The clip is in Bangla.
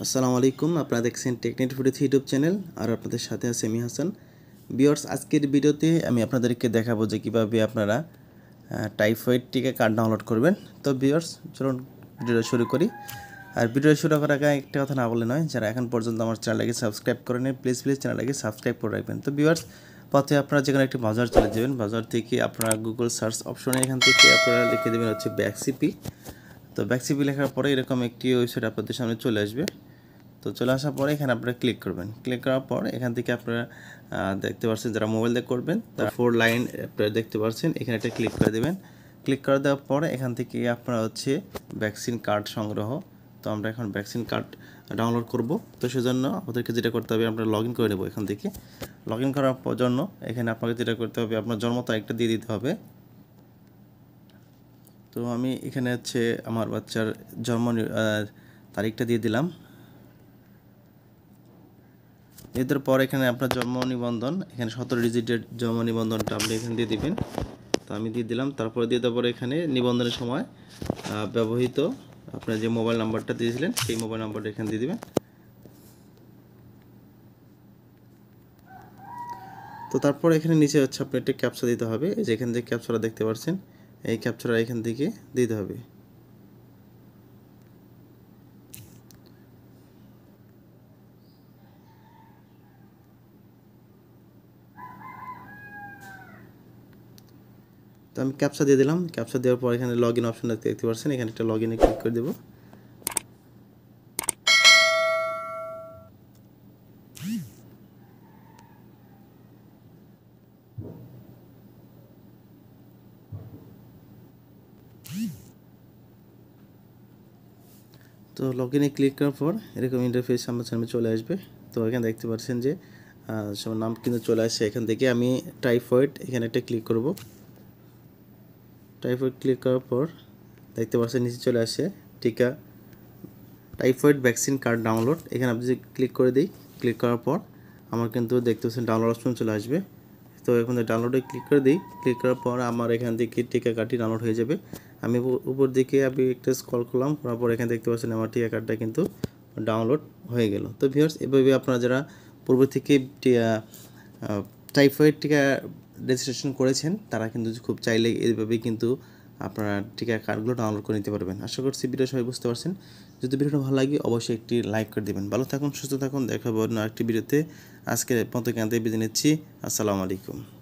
আসসালামু আলাইকুম, আপনারা দেখছেন টেকনিক ফুটেজ ইউটিউব চ্যানেল আর আপনাদের সাথে আছে আমি হাসান। ভিউয়ার্স, আজকের ভিডিওতে আমি আপনাদেরকে দেখাবো যে কীভাবে আপনারা টাইফয়েড টিকা কার্ড ডাউনলোড করবেন। তো ভিউয়ার্স, চলুন ভিডিওটা শুরু করি। আর ভিডিওটা শুরু করার আগে একটা কথা না বলে নয়, যারা এখন পর্যন্ত আমার চ্যানেলটাকে সাবস্ক্রাইব করেন প্লিজ চ্যানেলটাকে সাবস্ক্রাইব করে রাখবেন। তো ভিউয়ার্স, পথে আপনারা যেখানে একটি বাজার চলে যাবেন, বাজার থেকে আপনারা গুগল সার্চ অপশনে এখান থেকে আপনারা লিখে দেবেন হচ্ছে ব্যাকসিপি। তো ব্যাকসিপি লেখার পরে এরকম একটি ওয়েবসাইট আপনাদের সামনে চলে আসবে। তো চলে আসার পরে এখানে আপনারা ক্লিক করবেন। ক্লিক করার পর এখান থেকে আপনারা দেখতে পাচ্ছেন, যারা মোবাইল দিয়ে করবেন তার 4 লাইন আপনারা দেখতে পাচ্ছেন, এখানে একটা ক্লিক করে দেবেন। ক্লিক করে দেওয়ার পরে এখান থেকে আপনারা হচ্ছে ভ্যাকসিন কার্ড সংগ্রহ। তো আমরা এখন ভ্যাকসিন কার্ড ডাউনলোড করব। তো সেজন্য আমাদেরকে যেটা করতে হবে, আমরা লগ ইন করে নেব। এখান থেকে লগ ইন করার জন্য এখানে আপনাকে যেটা করতে হবে, আপনার জন্ম তারিখটা দিয়ে দিতে হবে। তো আমি এখানে হচ্ছে আমার বাচ্চার জন্ম তারিখটা দিয়ে দিলাম। এর পর এখানে আপনার জন্ম নিবন্ধন, এখানে 17 ডিজিটের জন্ম নিবন্ধনটা আপনি এখানে দিয়ে দিবেন। তো আমি দিয়ে দিলাম। তারপরে দিয়ে দেওয়ার পরে এখানে নিবন্ধনের সময় ব্যবহৃত আপনার যে মোবাইল নাম্বারটা দিয়েছিলেন সেই মোবাইল নাম্বারটা এখানে দিয়ে দিবেন। তো তারপর এখানে নিচে হচ্ছে আপনি একটা ক্যাপচা দিতে হবে। এই যে এখান থেকে ক্যাপচাটা দেখতে পাচ্ছেন, এই ক্যাপচাটা এখান থেকে দিতে হবে। তো আমি ক্যাপচা দিয়ে দিলাম। ক্যাপচা দেওয়ার পর এখানে লগ ইন অপশন দেখতে পাচ্ছেন, এখানে একটা লগ ইনে ক্লিক করে দেবো। তো লগ ইনে ক্লিক করার পর এরকম ইন্টারফেস আমার সামনে চলে আসবে। তো এখানে দেখতে পাচ্ছেন যে সব নাম কিন্তু চলে আসছে। এখান থেকে আমি টাইফয়েড এখানে একটা ক্লিক করব। টাইফয়েড ক্লিক করার পর দেখতে পাচ্ছেন নিচে চলে আসে টিকা টাইফয়েড ভ্যাকসিন কার্ড ডাউনলোড। এখানে আপনি যদি ক্লিক করে দিই, ক্লিক করার পর আমার কিন্তু দেখতে পাচ্ছেন ডাউনলোড অপশন চলে আসবে। তো এখন ডাউনলোডে ক্লিক করে দিই। ক্লিক করার পর আমার এখান থেকে টিকা কার্ডটি ডাউনলোড হয়ে যাবে। আমি উপর দিকে আমি একটু স্ক্রল করলাম, করার পর এখানে দেখতে পাচ্ছেন আমার টিকা কার্ডটা কিন্তু ডাউনলোড হয়ে গেল। তো ভিউয়ার্স, এভাবে আপনারা যারা পূর্ব থেকে টাইফয়েড টিকা রেজিস্ট্রেশন করেছেন তারা কিন্তু খুব চাইলে এইভাবেই কিন্তু আপনারা টিকা কার্ডগুলো ডাউনলোড করে নিতে পারবেন। আশা করছি ভিডিও সবাই বুঝতে পারছেন। যদি ভিডিওটা ভালো লাগে অবশ্যই একটি লাইক করে দেবেন। ভালো থাকুন, সুস্থ থাকুন, দেখা হবে অন্য একটি ভিডিওতে। আজকের মতো এখান থেকে বিদায় নিচ্ছি। আসসালামু আলাইকুম।